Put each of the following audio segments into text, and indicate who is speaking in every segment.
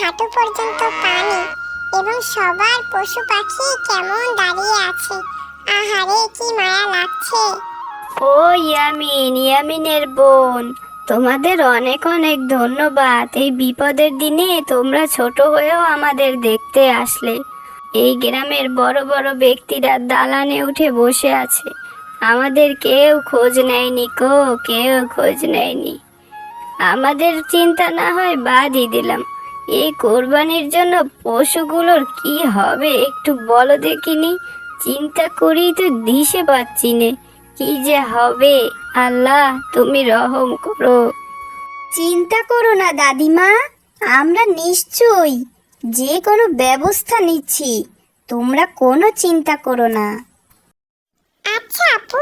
Speaker 1: হাঁটু পর্যন্ত পানি এবং সবার পশু পাখি কেমন দাঁড়িয়ে আছে। আহারে কি মায়া লাগছে।
Speaker 2: ও ইয়ামিনের বোন, তোমাদের অনেক অনেক ধন্যবাদ। এই বিপদের দিনে তোমরা ছোট হয়েও আমাদের দেখতে আসলে। এই গ্রামের বড় বড় ব্যক্তিরা দালানে উঠে বসে আছে, আমাদের কেউ খোঁজ নেয়নি কো, কেউ খোঁজ নেয়নি। আমাদের চিন্তা না হয় বাদই দিলাম, এই কোরবানির জন্য পশুগুলোর কি হবে একটু বলো দেখিনি। চিন্তা করেই তো দিশে পাচ্ছি নে, কি যে হবে। আল্লাহ তুমি রহম করো।
Speaker 3: চিন্তা করো না দাদিমা, আমরা নিশ্চয়ই যে কোনো ব্যবস্থা নিচ্ছি, তোমরা কোনো চিন্তা করো না।
Speaker 1: আচ্ছা আপু,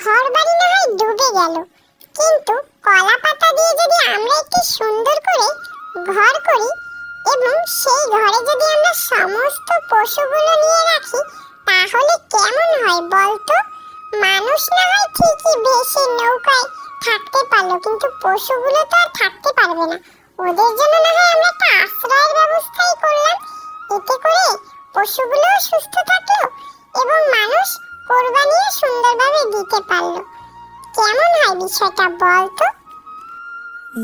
Speaker 1: ঘর বাড়ি না হয় ডুবে গেল, কিন্তু কলা পাতা দিয়ে যদি আমরা একটি সুন্দর করে ঘর করি এবং সেই ঘরে যদি আমরা সমস্ত পশুগুলো নিয়ে রাখি, তাহলে কেমন হয় বলতো? মানুষ না হয় ঠিকই ভেসে নৌকায় থাকতে পারলো, কিন্তু পশুগুলো তো আর থাকতে পারবে না। ওদের জন্য না হয় আমরা একটা আশ্রয়ের ব্যবস্থাই করলাম। এতে করে পশুগুলোও সুস্থ থাকলো এবং মানুষ কোরবানিও সুন্দরভাবে দিতে পারলো। কেমন হয় বিষয়টা বলতো?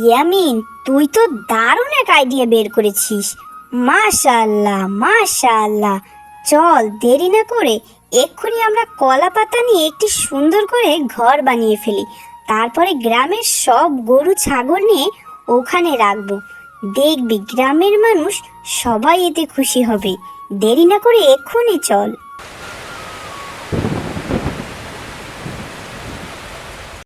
Speaker 3: ইয়ামিন, তুই তো দারুণ এক আইডিয়া বের করেছিস। মাশাআল্লাহ মাশাআল্লাহ। চল দেরি না করে এক্ষুনি আমরা কলা পাতা নিয়ে একটি সুন্দর করে ঘর বানিয়ে ফেলি, তারপরে গ্রামের সব গরু ছাগল নিয়ে ওখানে রাখবো। দেখবি গ্রামের মানুষ সবাই এতে খুশি হবে। দেরি না করে এক্ষুনি চল।